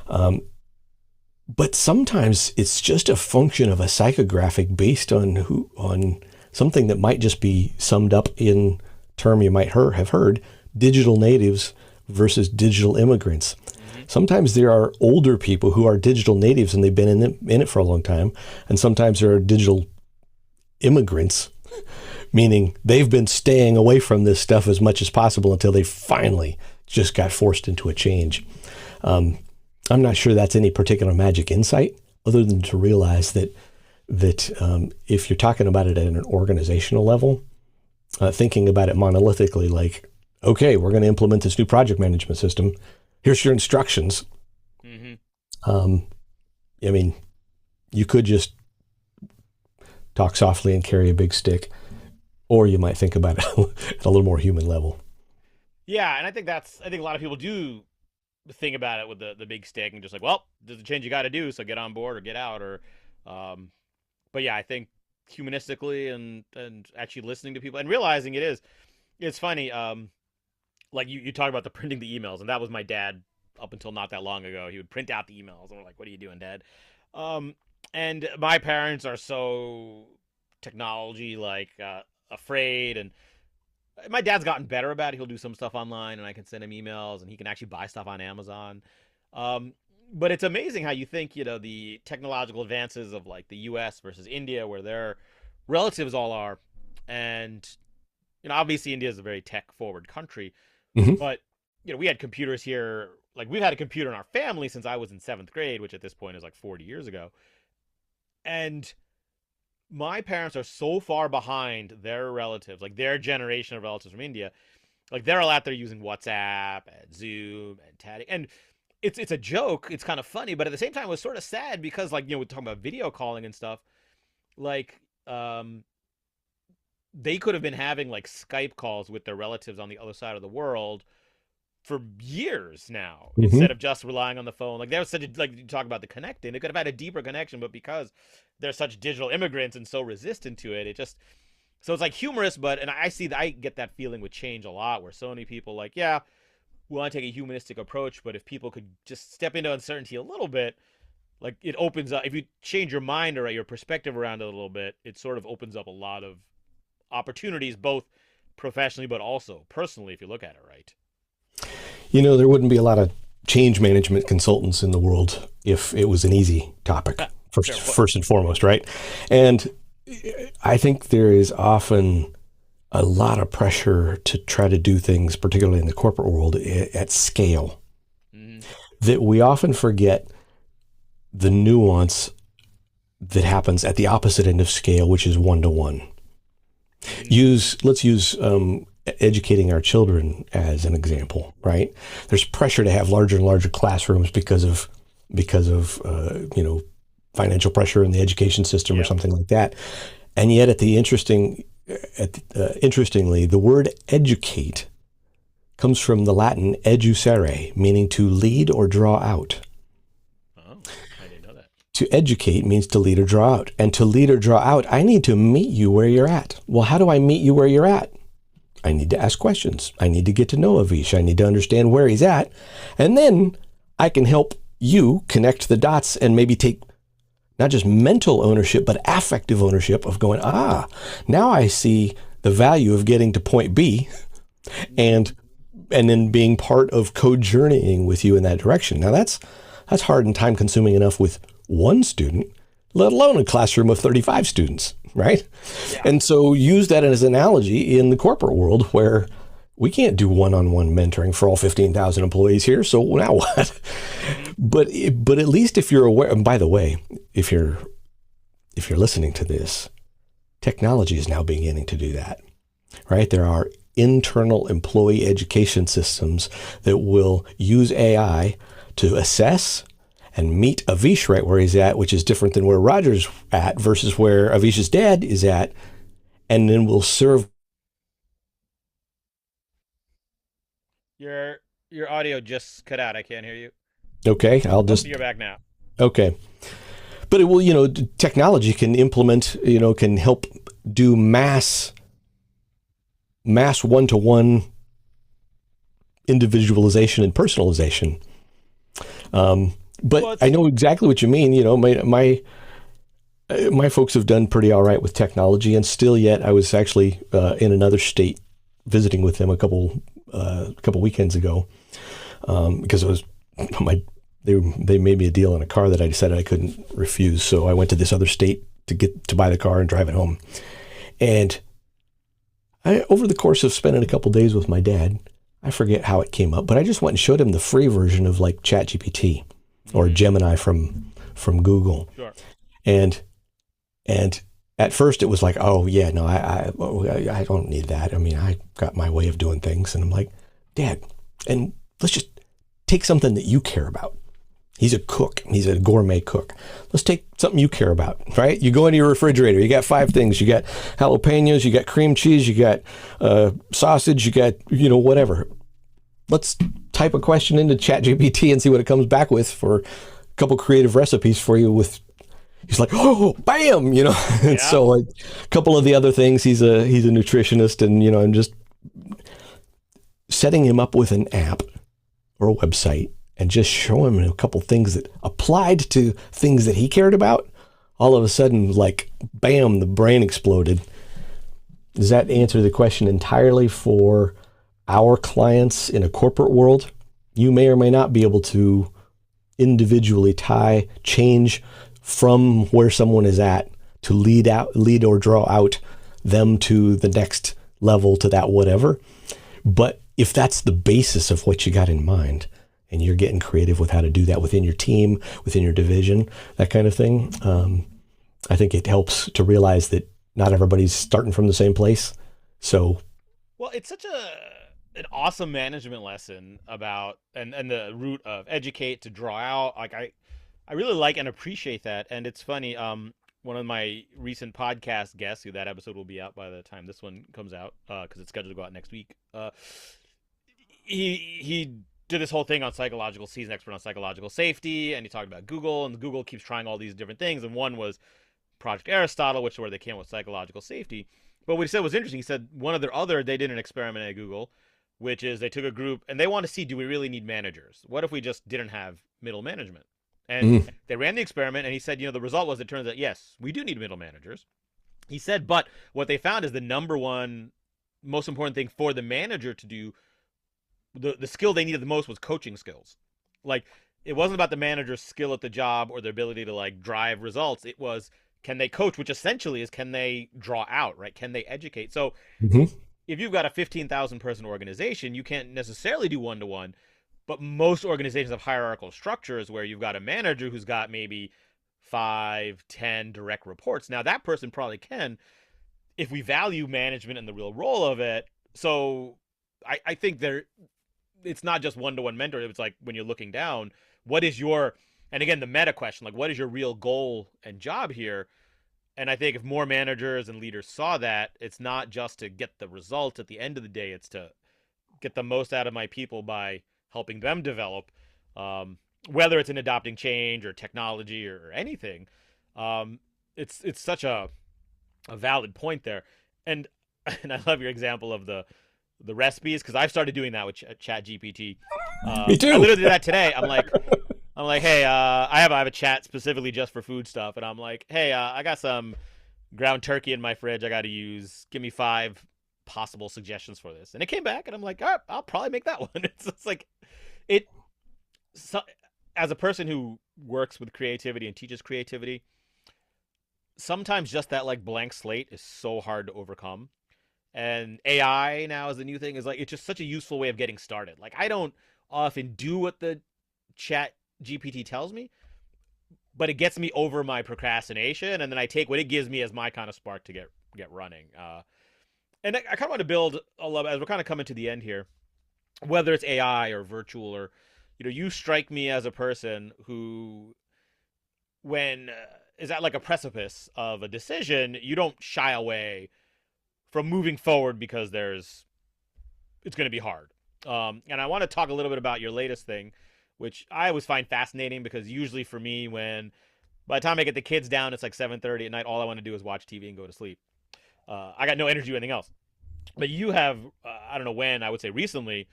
But sometimes it's just a function of a psychographic based on something that might just be summed up in term you might have heard, digital natives versus digital immigrants. Sometimes there are older people who are digital natives and they've been in it for a long time. And sometimes there are digital immigrants, meaning they've been staying away from this stuff as much as possible until they finally just got forced into a change. I'm not sure that's any particular magic insight other than to realize that if you're talking about it at an organizational level, thinking about it monolithically, like, okay, we're going to implement this new project management system. Here's your instructions. I mean, you could just talk softly and carry a big stick, or you might think about it at a little more human level. Yeah, and I think a lot of people do think about it with the big stick and just like, well, there's a change you got to do, so get on board or get out. Or, but yeah, I think humanistically and actually listening to people and realizing it's funny. Like you talk about the printing the emails, and that was my dad up until not that long ago. He would print out the emails, and we're like, "What are you doing, Dad?" And my parents are so technology afraid, and my dad's gotten better about it. He'll do some stuff online, and I can send him emails, and he can actually buy stuff on Amazon. But it's amazing how you think the technological advances of like the U.S. versus India, where their relatives all are, and obviously India is a very tech forward country. But, we had computers here. Like, we've had a computer in our family since I was in 7th grade, which at this point is like 40 years ago. And my parents are so far behind their relatives, like their generation of relatives from India. Like, they're all out there using WhatsApp and Zoom and chatting. And it's a joke. It's kind of funny. But at the same time, it was sort of sad because, like, we're talking about video calling and stuff. Like, they could have been having like Skype calls with their relatives on the other side of the world for years now, instead of just relying on the phone. Like, there was such like you talk about the connecting, they could have had a deeper connection, but because they're such digital immigrants and so resistant to it, so it's like humorous. And I get that feeling with change a lot, where so many people like, yeah, we want to take a humanistic approach, but if people could just step into uncertainty a little bit, like, it opens up. If you change your mind or your perspective around it a little bit, it sort of opens up a lot of opportunities, both professionally but also personally, if you look at it right. There wouldn't be a lot of change management consultants in the world if it was an easy topic, first and foremost, right? And I think there is often a lot of pressure to try to do things, particularly in the corporate world, at scale, that we often forget the nuance that happens at the opposite end of scale, which is one-to-one. Let's use educating our children as an example, right? There's pressure to have larger and larger classrooms because of financial pressure in the education system or something like that. And yet, interestingly, the word educate comes from the Latin educere, meaning to lead or draw out. To educate means to lead or draw out. And to lead or draw out, I need to meet you where you're at. Well, how do I meet you where you're at? I need to ask questions. I need to get to know Avish. I need to understand where he's at. And then I can help you connect the dots and maybe take not just mental ownership, but affective ownership of going, now I see the value of getting to point B and then being part of co-journeying with you in that direction. Now that's hard and time consuming enough with one student, let alone a classroom of 35 students, right? Yeah. And so use that as an analogy in the corporate world where we can't do one-on-one mentoring for all 15,000 employees here. So now what? But at least if you're aware, and by the way, if you're listening to this, technology is now beginning to do that, right? There are internal employee education systems that will use AI to assess and meet Avish right where he's at, which is different than where Roger's at versus where Avish's dad is at, and then will serve. Your audio just cut out. I can't hear you. Okay, You're back now. Okay. But it will, technology can implement, can help do mass one-to-one individualization and personalization. But I know exactly what you mean. My folks have done pretty all right with technology, and still yet I was actually in another state visiting with them a couple weekends ago because it was they made me a deal on a car that I decided I couldn't refuse. So I went to this other state to buy the car and drive it home. And over the course of spending a couple days with my dad, I forget how it came up, but I just went and showed him the free version of like ChatGPT or Gemini from Google. Sure. And at first it was like, oh yeah, no, I don't need that. I mean, I got my way of doing things. And I'm like, Dad, and let's just take something that you care about. He's a cook. He's a gourmet cook. Let's take something you care about, right? You go into your refrigerator. You got 5 things. You got jalapenos. You got cream cheese. You got sausage. You got, whatever. Let's type a question into ChatGPT and see what it comes back with for a couple creative recipes for you with. He's like, oh, bam, And Yeah. so a couple of the other things, he's a nutritionist, and, I'm just setting him up with an app or a website and just show him a couple things that applied to things that he cared about. All of a sudden, like, bam, the brain exploded. Does that answer the question entirely for our clients in a corporate world? You may or may not be able to individually change from where someone is at to lead or draw out them to the next level, to that whatever. But if that's the basis of what you got in mind, and you're getting creative with how to do that within your team, within your division, that kind of thing, I think it helps to realize that not everybody's starting from the same place. So, well, it's such an awesome management lesson about and the root of educate to draw out. Like I really like and appreciate that. And it's funny, one of my recent podcast guests, who that episode will be out by the time this one comes out, because it's scheduled to go out next week. He did this whole thing on psychological. He's an expert on psychological safety, and he talked about Google, and Google keeps trying all these different things. And one was Project Aristotle, which is where they came up with psychological safety. But what he said was interesting. He said they did an experiment at Google, which is they took a group and they want to see, do we really need managers? What if we just didn't have middle management? And they ran the experiment, and he said, the result was, it turns out, yes, we do need middle managers. He said, but what they found is the number one most important thing for the manager to do, the skill they needed the most was coaching skills. Like, it wasn't about the manager's skill at the job or their ability to like drive results. It was, can they coach, which essentially is, can they draw out, right? Can they educate? So if you've got a 15,000 person organization, you can't necessarily do one-to-one, but most organizations have hierarchical structures where you've got a manager who's got maybe 5, 10 direct reports. Now that person probably can, if we value management and the real role of it. So I think it's not just one-to-one mentor. It's like, when you're looking down, what is your, and again, the meta question, like, what is your real goal and job here? And I think if more managers and leaders saw that, it's not just to get the result at the end of the day, it's to get the most out of my people by helping them develop, whether it's in adopting change or technology or anything. It's such a valid point there. And I love your example of the recipes, because I've started doing that with ChatGPT. Me too. I literally did that today. I'm like, I'm like, hey, I have a chat specifically just for food stuff, and I'm like, hey, I got some ground turkey in my fridge. I got to use. Give me 5 possible suggestions for this, and it came back, and I'm like, all right, I'll probably make that one. It's like it. So, as a person who works with creativity and teaches creativity, sometimes just that like blank slate is so hard to overcome. And AI now is the new thing is like it's just such a useful way of getting started. Like I don't often do what the chat GPT tells me, but it gets me over my procrastination, and then I take what it gives me as my kind of spark to get running. And I kind of want to build a love as we're kind of coming to the end here, whether it's AI or virtual or you strike me as a person who when is at like a precipice of a decision, you don't shy away from moving forward because it's going to be hard. And I want to talk a little bit about your latest thing, which I always find fascinating because usually for me, when by the time I get the kids down, it's like 7:30 at night. All I want to do is watch TV and go to sleep. I got no energy to do anything else. But you have, I don't know when, I would say recently,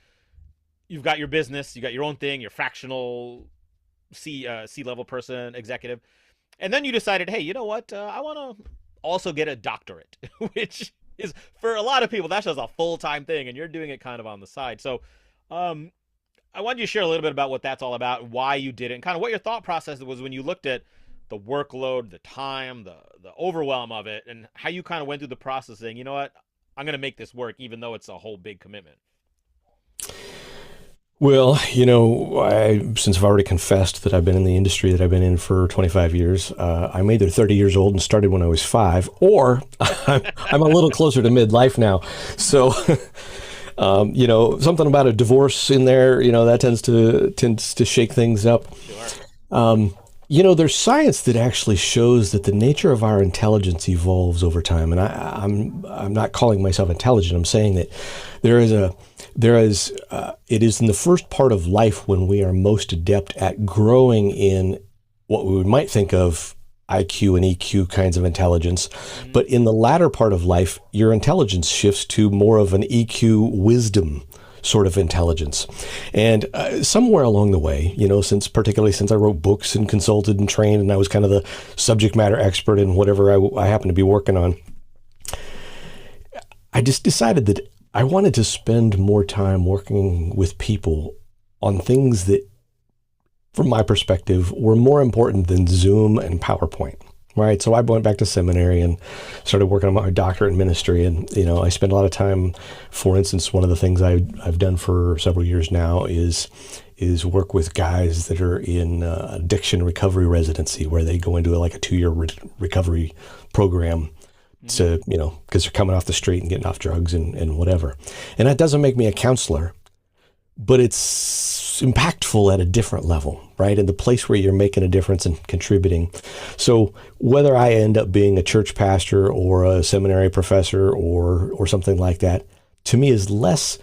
you've got your business, you got your own thing, your fractional C-level person, executive. And then you decided, hey, you know what? I want to also get a doctorate, which is for a lot of people that's just a full-time thing, and you're doing it kind of on the side. So I wanted you to share a little bit about what that's all about, why you did it, and kind of what your thought process was when you looked at the workload, the time, the overwhelm of it, and how you kind of went through the process saying, you know what, I'm going to make this work even though it's a whole big commitment. Well, since I've already confessed that I've been in the industry that I've been in for 25 years, I'm either 30 years old and started when I was 5, or I'm a little closer to midlife now. So, something about a divorce in there, that tends to shake things up. Sure. There's science that actually shows that the nature of our intelligence evolves over time. And I'm not calling myself intelligent. I'm saying that it is in the first part of life when we are most adept at growing in what we might think of IQ and EQ kinds of intelligence. Mm-hmm. But in the latter part of life, your intelligence shifts to more of an EQ wisdom sort of intelligence. And somewhere along the way, particularly since I wrote books and consulted and trained, and I was kind of the subject matter expert in whatever I happen to be working on, I just decided that I wanted to spend more time working with people on things that, from my perspective, were more important than Zoom and PowerPoint. Right. So I went back to seminary and started working on my doctorate in ministry. And, I spend a lot of time, for instance, one of the things I've done for several years now is work with guys that are in addiction recovery residency, where they go into like a 2-year recovery program to, because they're coming off the street and getting off drugs and whatever. And that doesn't make me a counselor, but it's impactful at a different level, right? In the place where you're making a difference and contributing. So whether I end up being a church pastor or a seminary professor or something like that, to me is less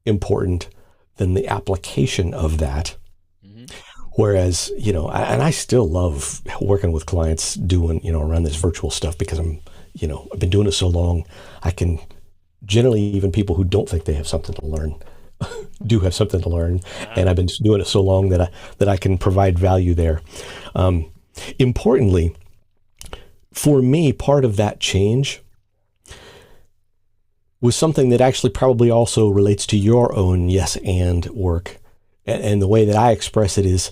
important than the application of that. Mm-hmm. Whereas, and I still love working with clients doing, around this virtual stuff because I've been doing it so long, I can generally, even people who don't think they have something to learn do have something to learn, and I've been doing it so long that I can provide value there. Importantly, for me, part of that change was something that actually probably also relates to your own yes and work, and the way that I express it is: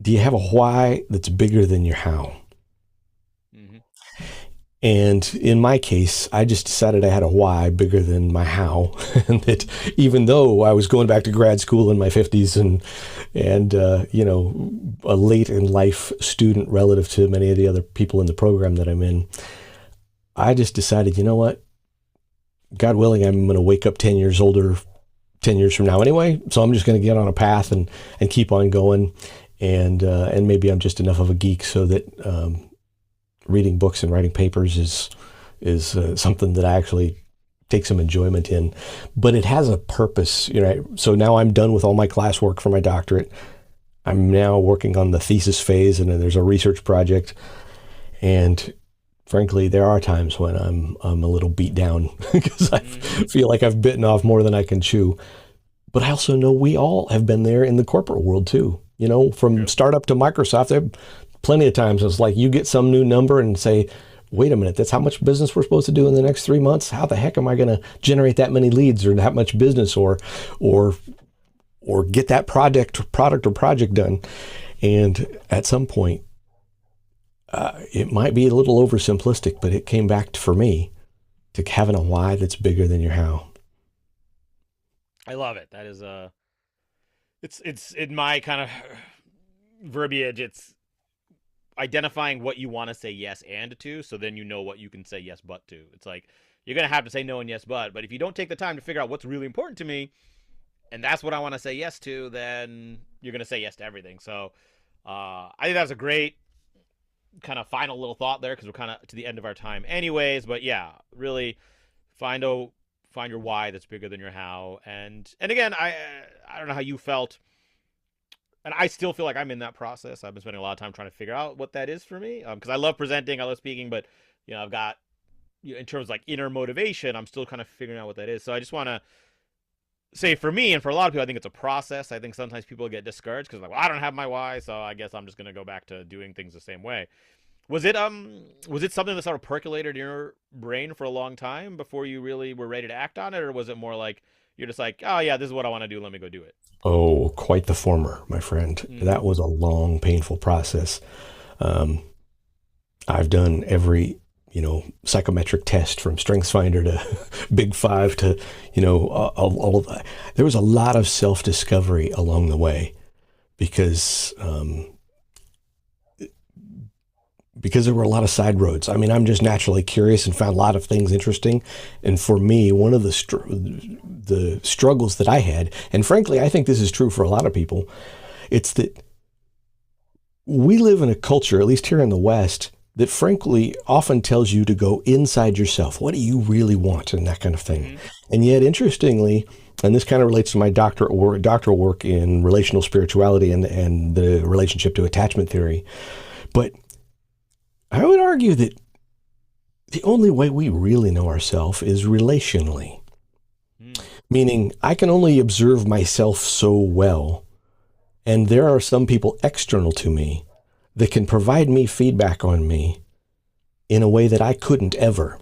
do you have a why that's bigger than your how? And in my case, I just decided I had a why bigger than my how. And that even though I was going back to grad school in my 50s and a late in life student relative to many of the other people in the program that I'm in, I just decided, you know what? God willing, I'm going to wake up 10 years older 10 years from now anyway. So I'm just going to get on a path and keep on going. And maybe I'm just enough of a geek so that, reading books and writing papers is something that I actually take some enjoyment in, but it has a purpose. So now I'm done with all my classwork for my doctorate. I'm now working on the thesis phase, and then there's a research project. And frankly, there are times when I'm a little beat down because I feel like I've bitten off more than I can chew. But I also know we all have been there in the corporate world too. from startup to Microsoft, there plenty of times it's like you get some new number and say, wait a minute, that's how much business we're supposed to do in the next 3 months. How the heck am I going to generate that many leads or that much business or get that product or project done? And at some point, it might be a little oversimplistic, but it came back for me to having a why that's bigger than your how. I love it. That is it's in my kind of verbiage. It's identifying what you want to say yes and to, so then you know what you can say yes but to. It's like you're gonna have to say no and yes but if you don't take the time to figure out what's really important to me, and that's what I want to say yes to, then you're gonna say yes to everything. So I think that's a great kind of final little thought there, because we're kind of to the end of our time anyways. But yeah, really find your why that's bigger than your how. And again, I don't know how you felt, and I still feel like I'm in that process. I've been spending a lot of time trying to figure out what that is for me, because I love presenting, I love speaking, but I've got, in terms of like inner motivation, I'm still kind of figuring out what that is. So I just want to say, for me and for a lot of people, I think it's a process. I think sometimes people get discouraged because like, well, I don't have my why, so I guess I'm just going to go back to doing things the same way. Was it something that sort of percolated in your brain for a long time before you really were ready to act on it, or was it more like you're just like, oh yeah, this is what I want to do, let me go do it? Oh, quite the former, my friend. That was a long, painful process. I've done every psychometric test from StrengthsFinder to Big Five to, all of that. There was a lot of self-discovery along the way because there were a lot of side roads. I mean, I'm just naturally curious and found a lot of things interesting. And for me, one of the struggles that I had, and frankly, I think this is true for a lot of people, it's that we live in a culture, at least here in the West, that frankly often tells you to go inside yourself. What do you really want, and that kind of thing. Mm-hmm. And yet, interestingly, and this kind of relates to my doctoral work in relational spirituality and the relationship to attachment theory, but I would argue that the only way we really know ourselves is relationally. Meaning, I can only observe myself so well, and there are some people external to me that can provide me feedback on me in a way that I couldn't ever,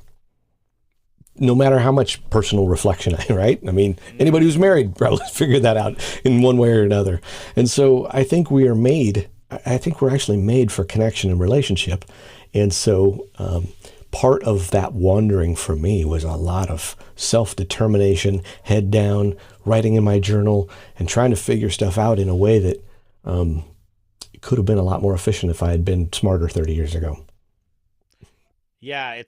no matter how much personal reflection right? I mean, anybody who's married probably figured that out in one way or another. And so I think we're actually made for connection and relationship. And so part of that wandering for me was a lot of self-determination, head down, writing in my journal, and trying to figure stuff out in a way that could have been a lot more efficient if I had been smarter 30 years ago. Yeah,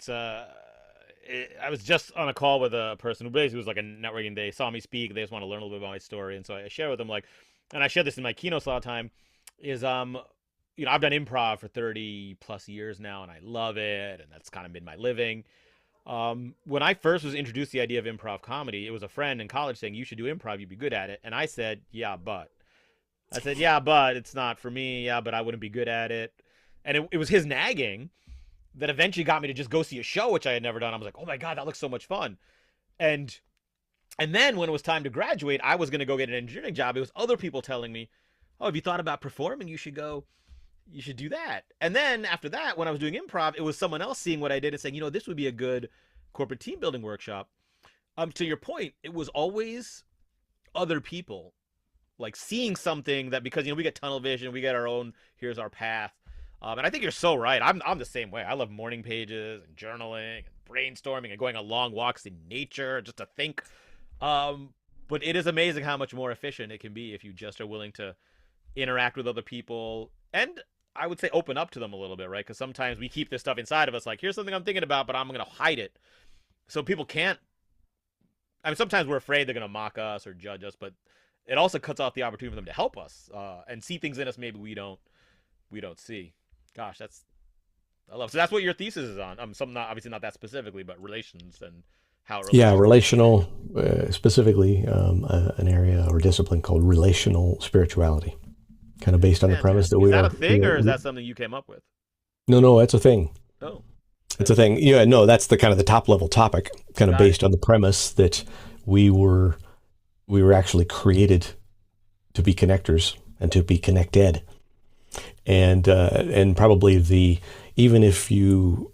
I was just on a call with a person who basically was like a networking. They saw me speak. They just want to learn a little bit about my story. And so I share with them, like, and I share this in my keynotes a lot of time, is I've done improv for 30 plus years now, and I love it, and that's kind of been my living. When I first was introduced to the idea of improv comedy, it was a friend in college saying, you should do improv, you'd be good at it. And I said, yeah, but it's not for me. Yeah, but I wouldn't be good at it. And it was his nagging that eventually got me to just go see a show, which I had never done. I was like, oh my God, that looks so much fun. And then when it was time to graduate, I was going to go get an engineering job. It was other people telling me, oh, have you thought about performing? You should do that. And then after that, when I was doing improv, it was someone else seeing what I did and saying, this would be a good corporate team building workshop. To your point, it was always other people, like seeing something that, because, we get tunnel vision, we get our own, here's our path. And I think you're so right. I'm the same way. I love morning pages and journaling and brainstorming and going on long walks in nature just to think. But it is amazing how much more efficient it can be if you just are willing to interact with other people, and I would say open up to them a little bit, right? Because sometimes we keep this stuff inside of us, like, here's something I'm thinking about, but I'm going to hide it. So people can't, sometimes we're afraid they're going to mock us or judge us, but it also cuts off the opportunity for them to help us and see things in us maybe we don't see. Gosh, I love. So that's what your thesis is on. Something obviously not that specifically, but relations and how. Relational, specifically an area or discipline called relational spirituality, kind of based on the premise that is that a thing, or is that something you came up with? No, it's a thing. Oh, it's a thing. Yeah, no, that's the kind of the top level topic, kind of based on the premise that we were actually created to be connectors, and to be connected. And probably even if you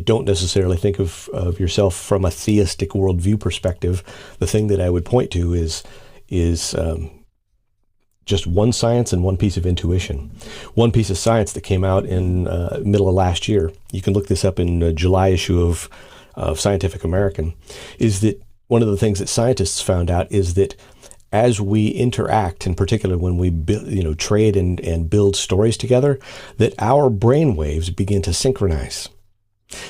don't necessarily think of yourself from a theistic worldview perspective, the thing that I would point to is just one science and one piece of intuition. One piece of science that came out in middle of last year. You can look this up in the July issue of Scientific American. Is that one of the things that scientists found out is that as we interact, in particular when we trade and build stories together, that our brain waves begin to synchronize.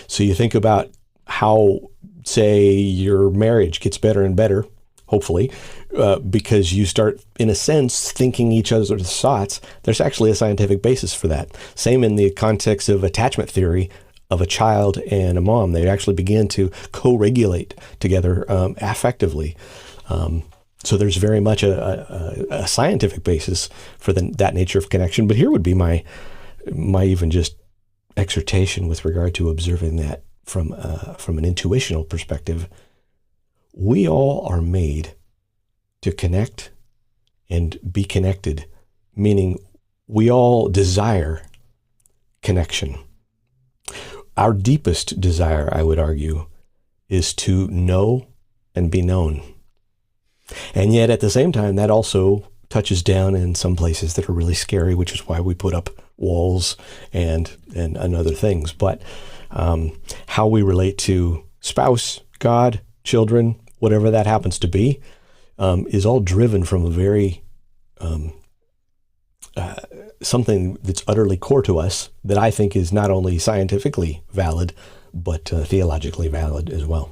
So you think about how, say, your marriage gets better and better, hopefully, because you start, in a sense, thinking each other's thoughts. There's actually a scientific basis for that. Same in the context of attachment theory of a child and a mom. They actually begin to co-regulate together affectively. So there's very much a scientific basis for that nature of connection. But here would be my even just exhortation with regard to observing that from an intuitional perspective. We all are made to connect and be connected, meaning we all desire connection. Our deepest desire, I would argue, is to know and be known. And yet at the same time, that also touches down in some places that are really scary, which is why we put up walls and other things. But how we relate to spouse, God, children, whatever that happens to be, is all driven from a very something that's utterly core to us that I think is not only scientifically valid, but theologically valid as well.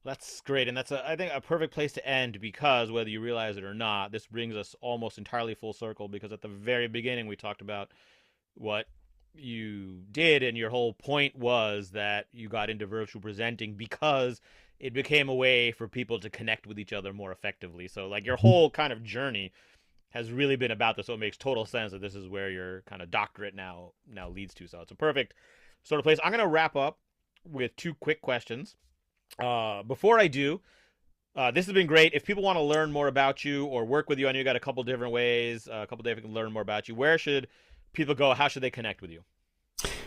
That's great, and that's I think a perfect place to end, because whether you realize it or not, this brings us almost entirely full circle, because at the very beginning we talked about what you did, and your whole point was that you got into virtual presenting because it became a way for people to connect with each other more effectively. So like your whole kind of journey has really been about this, so it makes total sense that this is where your kind of doctorate now leads to. So it's a perfect sort of place. I'm going to wrap up with two quick questions. Before I do, this has been great. If people want to learn more about you or work with you, I know you got a couple different ways, a couple different can learn more about you. Where should people go? How should they connect with you?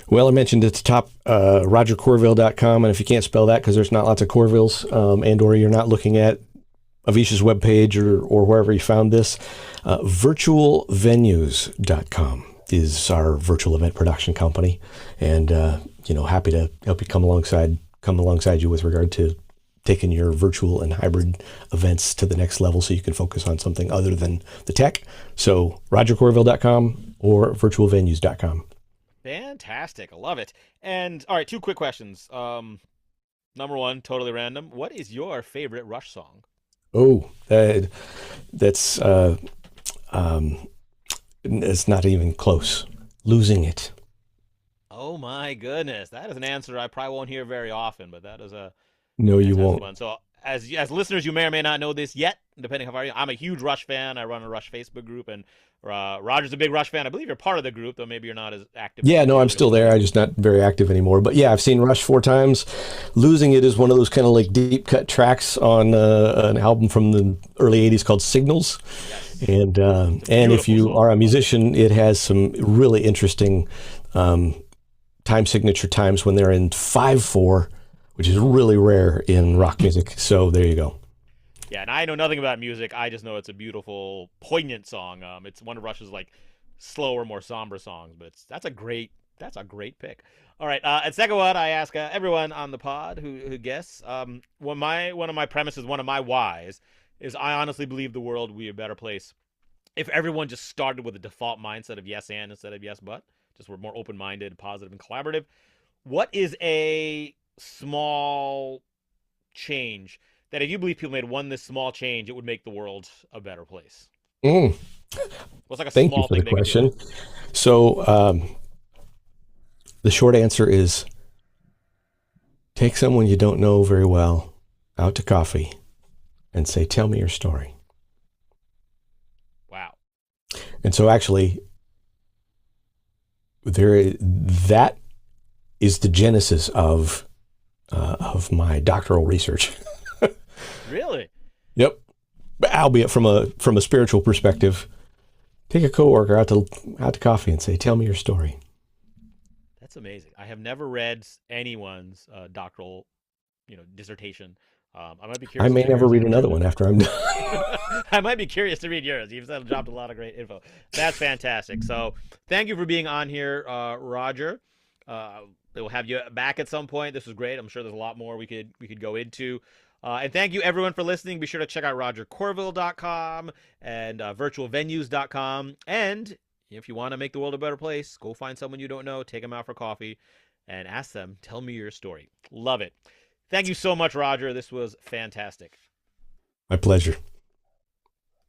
Well, I mentioned at the top, rogercourville.com. And if you can't spell that because there's not lots of Courvilles, and or you're not looking at Avish's webpage or wherever you found this, virtualvenues.com is our virtual event production company. And, happy to help you come alongside you with regard to taking your virtual and hybrid events to the next level so you can focus on something other than the tech. So rogercourville.com or virtualvenues.com. Fantastic. I love it. And all right, two quick questions. Number one, totally random. What is your favorite Rush song? Oh, that's it's not even close. Losing It. Oh my goodness, that is an answer I probably won't hear very often, but that is a no, you won't. One. So as listeners, you may or may not know this yet, depending how far I'm a huge Rush fan. I run a Rush Facebook group, and Roger's a big Rush fan. I believe you're part of the group, though maybe you're not as active. Yeah, no, I'm still there. I'm just not very active anymore. But yeah, I've seen Rush 4 times. Losing It is one of those kind of like deep cut tracks on an album from the early 80s called Signals. Yes. And if you are a musician, it has some really interesting time signature times when they're in 5/4, which is really rare in rock music. So there you go. Yeah, and I know nothing about music. I just know it's a beautiful, poignant song. It's one of Rush's like slower, more somber songs, but that's a great pick. All right, and second one, I ask everyone on the pod who guesses. One of my premises, one of my whys, is I honestly believe the world would be a better place if everyone just started with a default mindset of yes and instead of yes but. Just we're more open-minded, positive, and collaborative. What is a small change that if you believe people made this small change, it would make the world a better place? What's like a Thank small you for thing the question. So the short answer is take someone you don't know very well out to coffee and say, tell me your story. Wow. And so actually, that is the genesis of my doctoral research. Really? Yep. albeit from a spiritual perspective, take a coworker out to coffee and say, "Tell me your story." That's amazing. I have never read anyone's doctoral, dissertation. I might be I curious to may read never yours read after. another one after I'm done. I might be curious to read yours. You've dropped a lot of great info. That's fantastic. So thank you for being on here, Roger. We'll have you back at some point. This was great. I'm sure there's a lot more we could go into. And thank you everyone for listening. Be sure to check out rogercourville.com and virtualvenues.com. And if you want to make the world a better place, go find someone you don't know, take them out for coffee, and ask them, tell me your story. Love it. Thank you so much, Roger. This was fantastic. My pleasure.